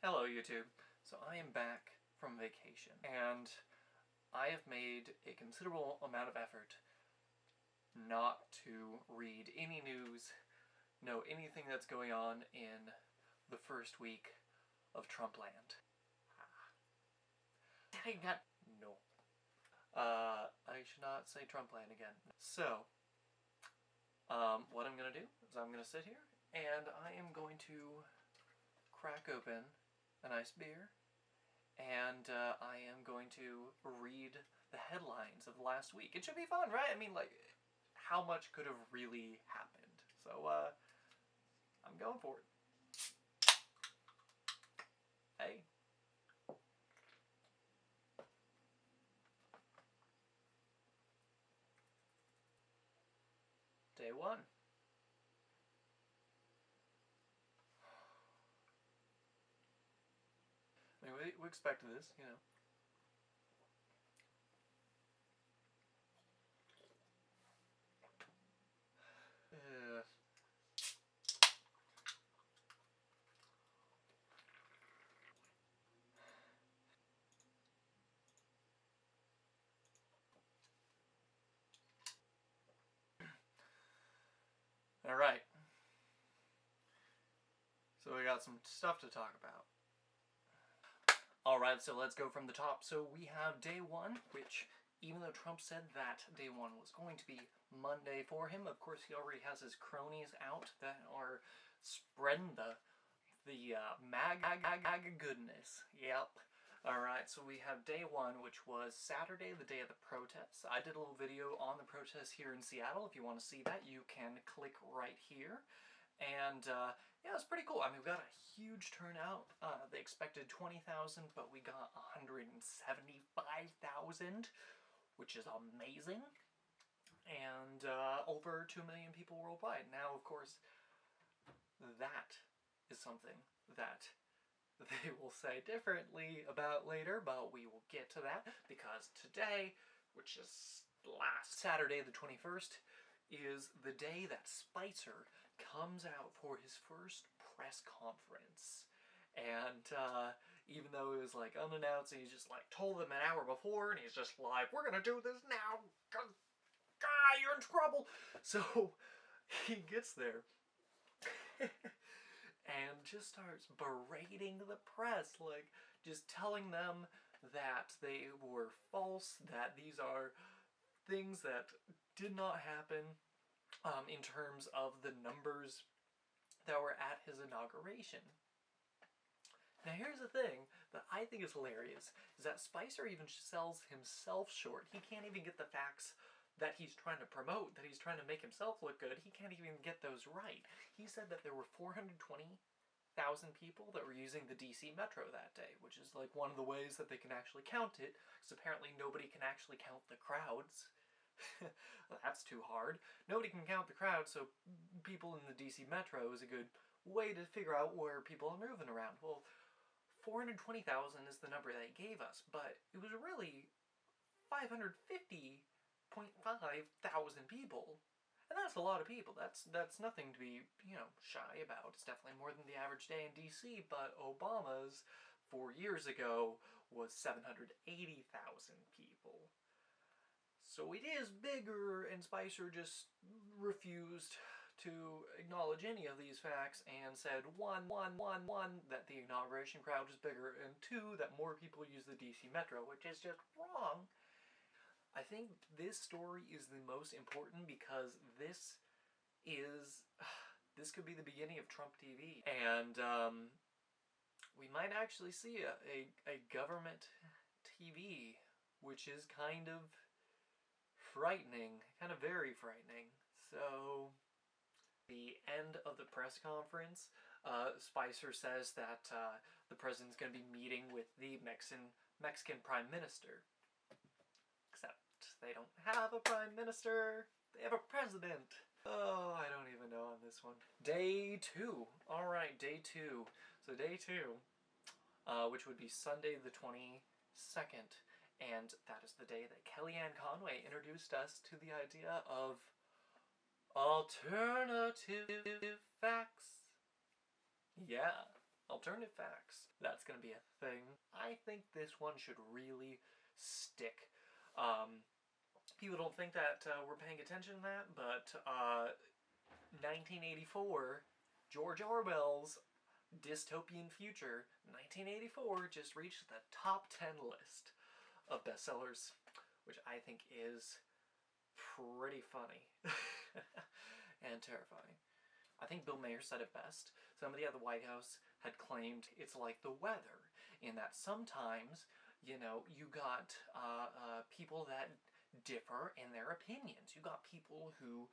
Hello YouTube. So I am back from vacation and I have made a considerable amount of effort not to read any news, know anything that's going on in the first week of Trumpland. Dang that! No. I should not say Trumpland again. So, what I'm gonna do is I'm gonna sit here and I am going to crack open a nice beer and I am going to read the headlines of last week. It should be fun, right? I mean, like, how much could have really happened? So, I'm going for it. Hey. Day one. I mean, we expected this, you know. Uh, Alright. So we got some stuff to talk about. Alright, so let's go from the top. So we have day one, which, even though Trump said that day one was going to be Monday for him, of course he already has his cronies out that are spreading the MAGA goodness. Yep. Alright, so we have day one, which was Saturday, the day of the protests. I did a little video on the protests here in Seattle. If you want to see that, you can click right here. And yeah, it's pretty cool. I mean, we got a huge turnout. They expected 20,000, but we got 175,000, which is amazing. And over 2 million people worldwide. Now, of course, that is something that they will say differently about later, but we will get to that because today, which is last Saturday the 21st, is the day that Spicer comes out for his first press conference. And even though it was like unannounced, he just like told them an hour before, and he's just like, we're gonna do this now, cause you're in trouble. So he gets there and just starts berating the press, like just telling them that they were false, that these are things that did not happen in terms of the numbers that were at his inauguration. Now here's the thing that I think is hilarious, is that Spicer even sells himself short. He can't even get the facts that he's trying to promote, that he's trying to make himself look good. He can't even get those right. He said that there were 420,000 people that were using the DC Metro that day, which is like one of the ways that they can actually count it, because apparently nobody can actually count the crowds. That's too hard. Nobody can count the crowd, so people in the DC Metro is a good way to figure out where people are moving around. Well, 420,000 is the number they gave us, but it was really 550.5 thousand people. And that's a lot of people. That's nothing to be, you know, shy about. It's definitely more than the average day in DC, but Obama's 4 years ago was 780,000 people. So it is bigger, and Spicer just refused to acknowledge any of these facts and said, one, that the inauguration crowd was bigger, and two, that more people use the DC Metro, which is just wrong. I think this story is the most important because this could be the beginning of Trump TV. And we might actually see a government TV, which is kind of frightening, kind of very frightening. So, the end of the press conference, Spicer says that the president's going to be meeting with the Mexican Prime Minister. Except they don't have a Prime Minister, they have a president. Oh, I don't even know on this one. Day two. Alright, day two. So day two, which would be Sunday the 22nd, and that is the day that Kellyanne Conway introduced us to the idea of alternative facts. Yeah, Alternative facts. That's going to be a thing. I think this one should really stick. People don't think that we're paying attention to that, but 1984, George Orwell's dystopian future, 1984, just reached the top 10 list of bestsellers, which I think is pretty funny and terrifying. I think Bill Maher said it best. Somebody at the White House had claimed it's like the weather, in that sometimes, you know, you got people that differ in their opinions. You got people who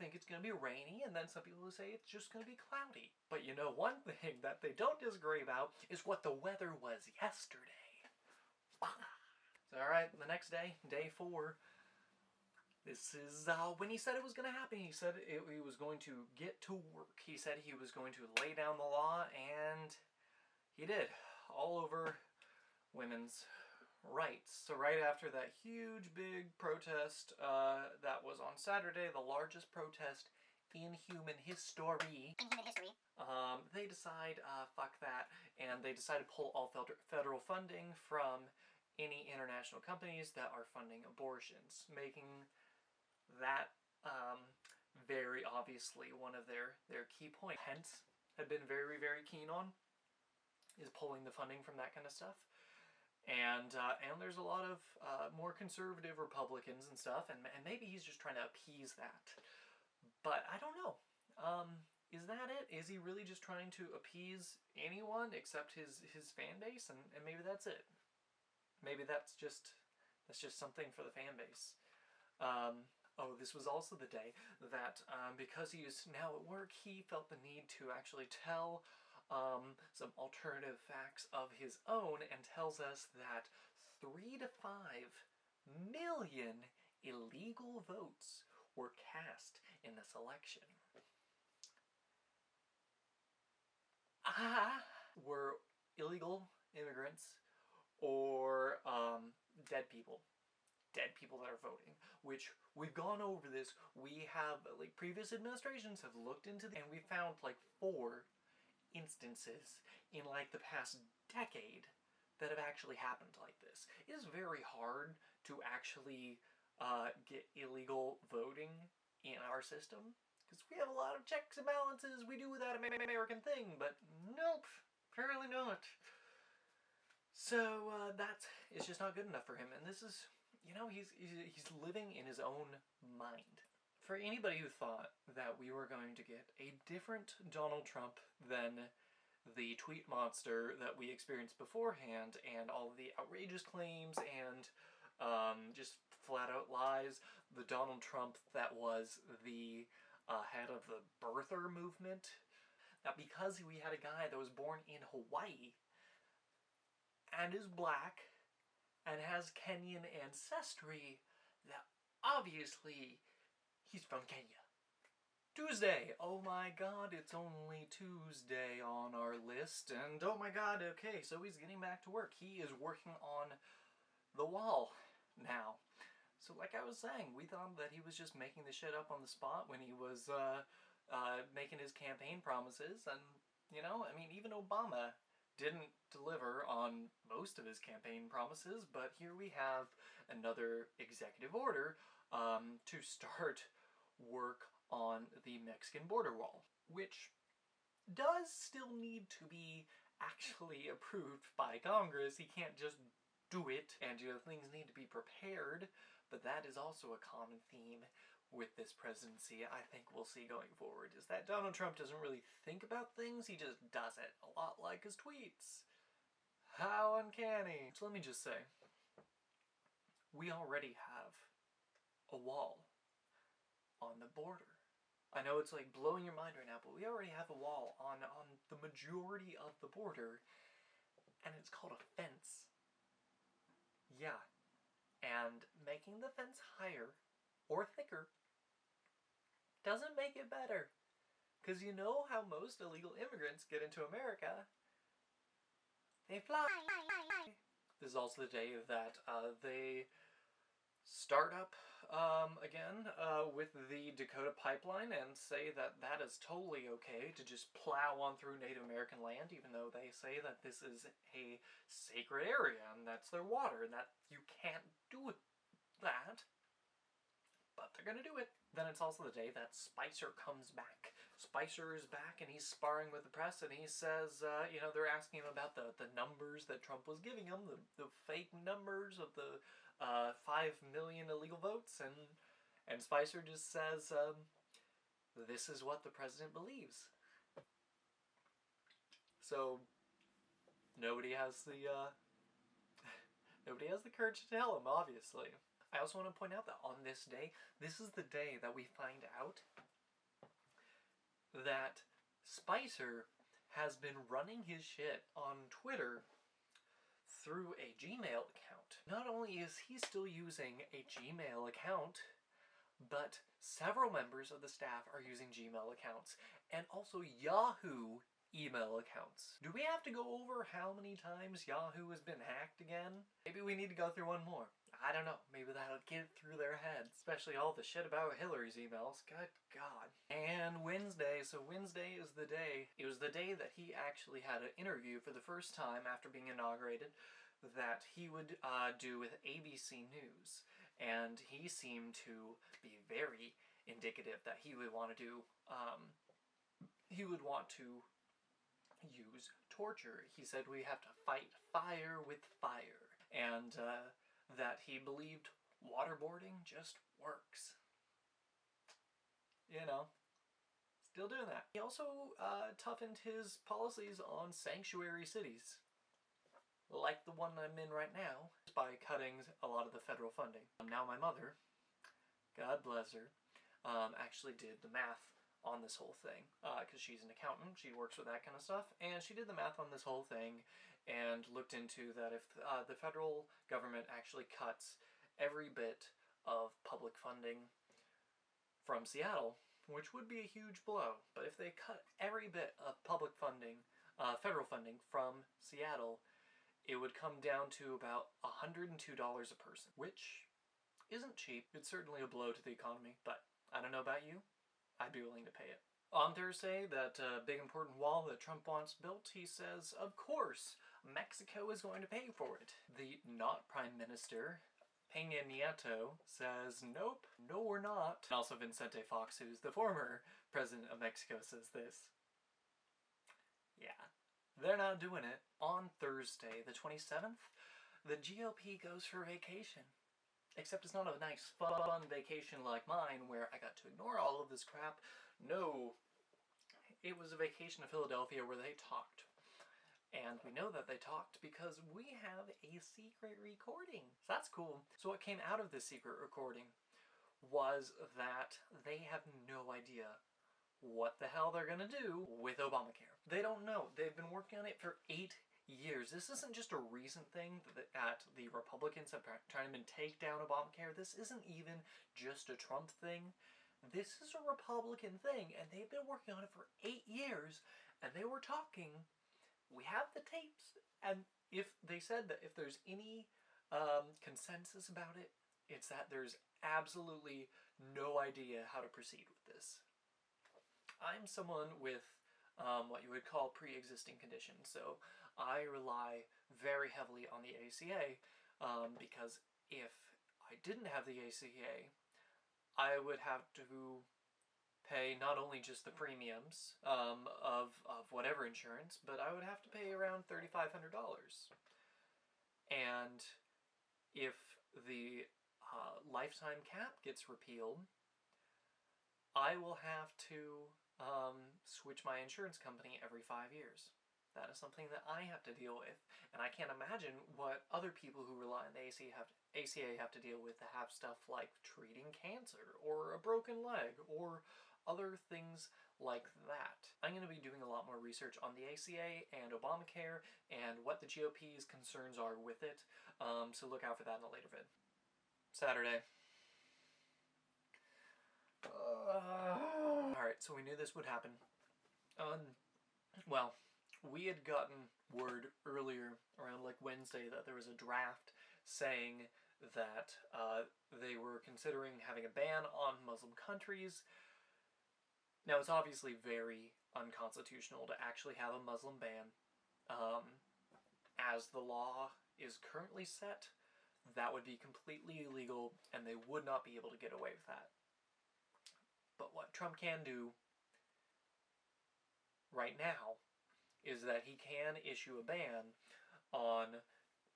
think it's going to be rainy, and then some people who say it's just going to be cloudy. But you know, one thing that they don't disagree about is what the weather was yesterday. So, alright, the next day, day 4, this is when he said it was going to happen. He said he was going to get to work. He said he was going to lay down the law, and he did. All over women's rights. So right after that huge big protest that was on Saturday, the largest protest in human history. They decide, fuck that, and they decide to pull all federal funding from any international companies that are funding abortions, making that very obviously one of their key points. Pence had been very, very keen on is pulling the funding from that kind of stuff. And there's a lot of more conservative Republicans and stuff, and maybe he's just trying to appease that. But I don't know. Is that it? Is he really just trying to appease anyone except his fan base? And maybe that's it. Maybe that's just something for the fan base. Oh, this was also the day that because he is now at work, he felt the need to actually tell some alternative facts of his own, and tells us that 3 to 5 million illegal votes were cast in this election. Were illegal immigrants or dead people. Dead people that are voting, which we've gone over this. We have, like, previous administrations have looked into and we found like 4 instances in like the past decade that have actually happened like this. It is very hard to actually get illegal voting in our system because we have a lot of checks and balances. We do that American thing, but nope, apparently not. So it's just not good enough for him, and this is, you know, he's living in his own mind. For anybody who thought that we were going to get a different Donald Trump than the tweet monster that we experienced beforehand, and all of the outrageous claims and just flat out lies, the Donald Trump that was the head of the birther movement, that because we had a guy that was born in Hawaii and is black and has Kenyan ancestry, that obviously he's from Kenya. Tuesday! Oh my god, it's only Tuesday on our list, and oh my god, okay, so he's getting back to work. He is working on the wall now. So like I was saying, we thought that he was just making the shit up on the spot when he was making his campaign promises, and, you know, I mean, even Obama didn't deliver on most of his campaign promises, but here we have another executive order to start work on the Mexican border wall, which does still need to be actually approved by Congress. He can't just do it, and, you know, things need to be prepared, but that is also a common theme with this presidency I think we'll see going forward, is that Donald Trump doesn't really think about things, he just does it, a lot like his tweets. How uncanny. So let me just say, we already have a wall on the border. I know it's like blowing your mind right now, but we already have a wall on the majority of the border, and it's called a fence. Yeah. And making the fence higher or thicker doesn't make it better. Because you know how most illegal immigrants get into America? They fly. This is also the day that they start up again, with the Dakota pipeline and say that that is totally okay to just plow on through Native American land, even though they say that this is a sacred area and that's their water and that you can't do that. But they're gonna do it. Then it's also the day that Spicer comes back. Spicer is back and he's sparring with the press and he says, they're asking him about the numbers that Trump was giving him, the fake numbers of the 5 million illegal votes, and Spicer just says, this is what the president believes. So nobody has the courage to tell him, obviously. I also want to point out that on this day, this is the day that we find out that Spicer has been running his shit on Twitter through a Gmail account. Not only is he still using a Gmail account, but several members of the staff are using Gmail accounts, and also Yahoo email accounts. Do we have to go over how many times Yahoo has been hacked again? Maybe we need to go through one more. I don't know. Maybe that'll get it through their heads. Especially all the shit about Hillary's emails. Good God. And Wednesday. So Wednesday is the day. It was the day that he actually had an interview for the first time after being inaugurated that he would do with ABC News. And he seemed to be very indicative that he would want to do, use torture. He said we have to fight fire with fire. And that he believed waterboarding just works. Still doing that. He also toughened his policies on sanctuary cities, like the one I'm in right now, by cutting a lot of the federal funding. Now my mother, God bless her, actually did the math on this whole thing, because she's an accountant, she works with that kind of stuff, and she did the math on this whole thing and looked into that if the federal government actually cuts every bit of public funding from Seattle, which would be a huge blow, but if they cut every bit of public funding, federal funding from Seattle, it would come down to about $102 a person, which isn't cheap. It's certainly a blow to the economy, but I don't know about you. I'd be willing to pay it. On Thursday, that big important wall that Trump wants built, he says, of course, Mexico is going to pay for it. The not Prime Minister, Peña Nieto, says, nope, no we're not. And also Vicente Fox, who's the former president of Mexico, says this. Yeah, they're not doing it. On Thursday, the 27th, the GOP goes for vacation. Except it's not a nice, fun vacation like mine where I got to ignore all of this crap. No, it was a vacation to Philadelphia where they talked. And we know that they talked because we have a secret recording. So that's cool. So what came out of this secret recording was that they have no idea what the hell they're gonna do with Obamacare. They don't know. They've been working on it for 8 years. This isn't just a recent thing that the Republicans have trying to take down Obamacare. This isn't even just a Trump thing. This is a Republican thing, and they've been working on it for 8 years, and they were talking. We have the tapes, and if they said that if there's any consensus about it, it's that there's absolutely no idea how to proceed with this. I'm someone with what you would call pre-existing conditions, so I rely very heavily on the ACA because if I didn't have the ACA, I would have to pay not only just the premiums of whatever insurance, but I would have to pay around $3,500. And if the lifetime cap gets repealed, I will have to switch my insurance company every 5 years. That is something that I have to deal with, and I can't imagine what other people who rely on the ACA have to deal with to have stuff like treating cancer, or a broken leg, or other things like that. I'm going to be doing a lot more research on the ACA and Obamacare, and what the GOP's concerns are with it, so look out for that in a later vid. Saturday. Alright, so we knew this would happen. Well, we had gotten word earlier, around like Wednesday, that there was a draft saying that they were considering having a ban on Muslim countries. Now, it's obviously very unconstitutional to actually have a Muslim ban. As the law is currently set, that would be completely illegal, and they would not be able to get away with that. But what Trump can do right now is that he can issue a ban on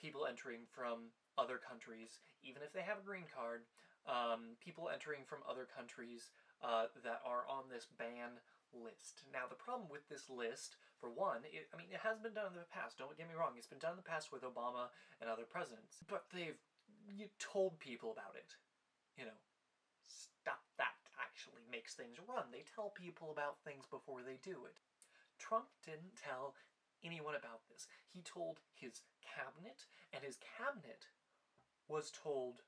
people entering from other countries, even if they have a green card, people entering from other countries that are on this ban list. Now, the problem with this list, for one, it has been done in the past. Don't get me wrong. It's been done in the past with Obama and other presidents. But they've told people about it. Stuff that actually makes things run. They tell people about things before they do it. Trump didn't tell anyone about this. He told his cabinet, and his cabinet was told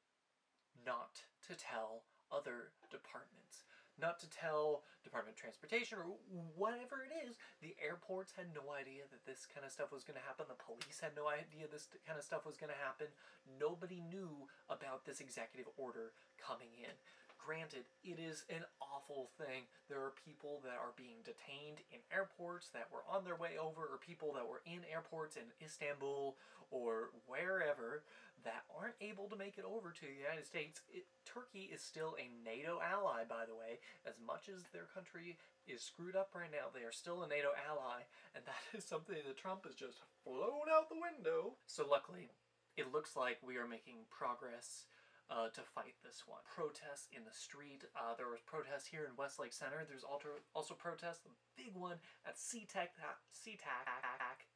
not to tell other departments. Not to tell Department of Transportation or whatever it is. The airports had no idea that this kind of stuff was going to happen. The police had no idea this kind of stuff was going to happen. Nobody knew about this executive order coming in. Granted, it is an awful thing. There are people that are being detained in airports that were on their way over, or people that were in airports in Istanbul or wherever that aren't able to make it over to the United States. Turkey is still a NATO ally, by the way. As much as their country is screwed up right now, they are still a NATO ally, and that is something that Trump has just flown out the window. So luckily, it looks like we are making progress to fight this one. Protests in the street. There was protests here in Westlake Center. There's also protests, the big one at SeaTac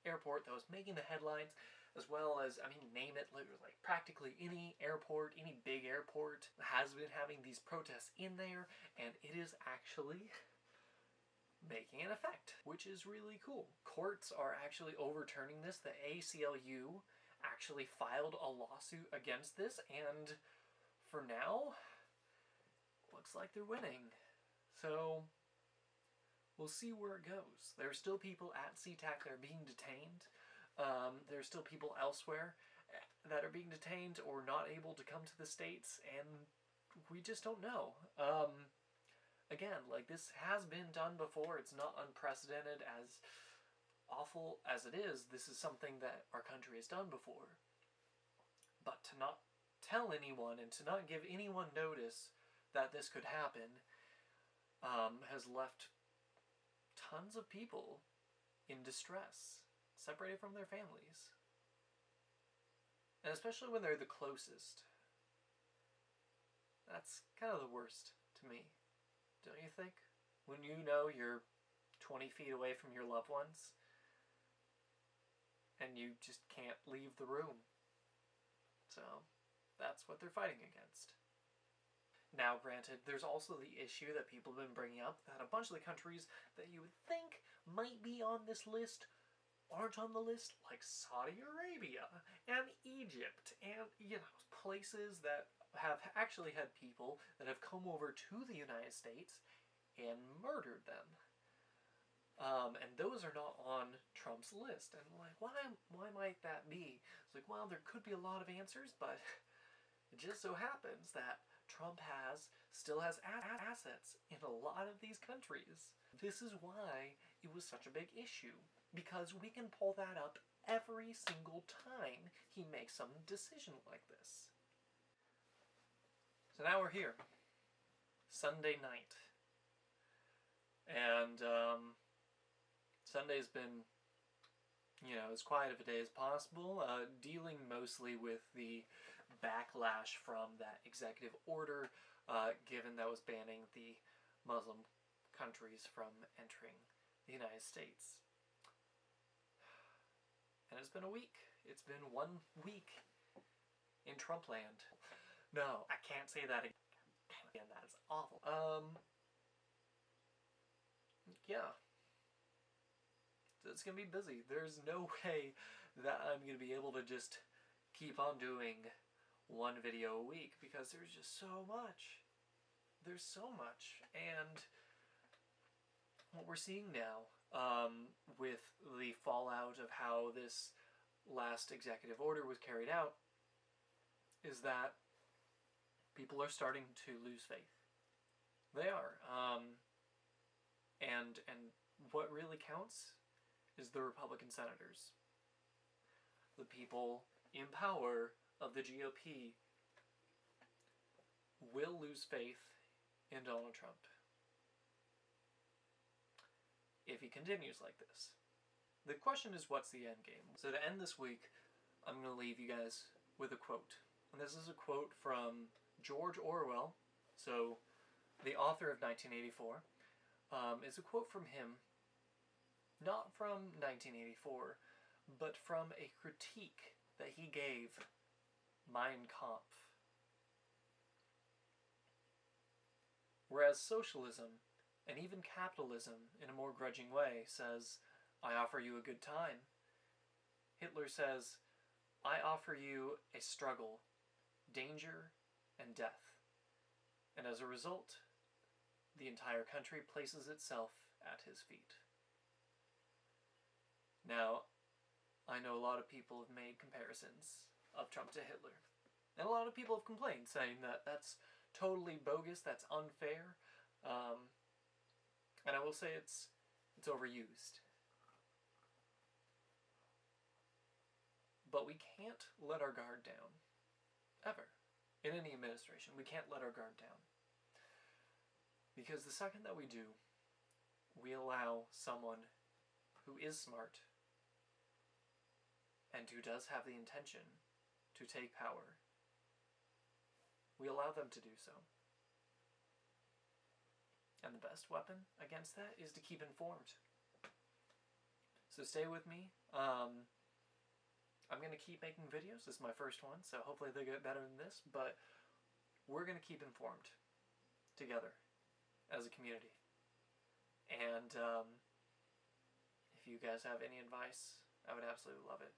Airport that was making the headlines, as well as, name it, like practically any airport, any big airport has been having these protests in there, and it is actually making an effect, which is really cool. Courts are actually overturning this. The ACLU actually filed a lawsuit against this, and for now, looks like they're winning. So we'll see where it goes. There are still people at SeaTac that are being detained. There are still people elsewhere that are being detained or not able to come to the States, and we just don't know. Again, this has been done before. It's not unprecedented. As awful as it is, this is something that our country has done before. But to not tell anyone and to not give anyone notice that this could happen has left tons of people in distress, separated from their families. And especially when they're the closest. That's kind of the worst to me, don't you think? When you know you're 20 feet away from your loved ones and you just can't leave the room. So that's what they're fighting against. Now, granted, there's also the issue that people have been bringing up that a bunch of the countries that you would think might be on this list aren't on the list, like Saudi Arabia and Egypt and, places that have actually had people that have come over to the United States and murdered them. And those are not on Trump's list. And why might that be? It's well, there could be a lot of answers, but it just so happens that Trump still has assets in a lot of these countries. This is why it was such a big issue, because we can pull that up every single time he makes some decision like this. So now we're here, Sunday night, and Sunday's been, as quiet of a day as possible, dealing mostly with the backlash from that executive order given that was banning the Muslim countries from entering the United States. And it's been a week. It's been 1 week in Trump land. No, I can't say that again. That is awful. Yeah. It's going to be busy. There's no way that I'm going to be able to just keep on doing one video a week, because there's just so much. There's so much. And what we're seeing now, with the fallout of how this last executive order was carried out, is that people are starting to lose faith. They are. And what really counts is the Republican senators. The people in power of the GOP will lose faith in Donald Trump if he continues like this. The question is, what's the end game? So to end this week, I'm going to leave you guys with a quote. And this is a quote from George Orwell, so the author of 1984. It's a quote from him, not from 1984, but from a critique that he gave Mein Kampf. Whereas socialism, and even capitalism in a more grudging way, says, I offer you a good time, Hitler says, I offer you a struggle, danger, and death. And as a result, the entire country places itself at his feet. Now, I know a lot of people have made comparisons of Trump to Hitler. And a lot of people have complained, saying that that's totally bogus, that's unfair. And I will say it's overused. But we can't let our guard down. Ever. In any administration, we can't let our guard down. Because the second that we do, we allow someone who is smart and who does have the intention to take power, we allow them to do so. And the best weapon against that is to keep informed. So stay with me. I'm going to keep making videos. This is my first one, so hopefully they get better than this, but we're going to keep informed together as a community. And if you guys have any advice, I would absolutely love it.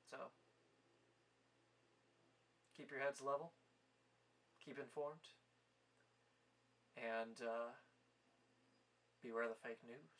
So, keep your heads level, keep informed, and beware the fake news.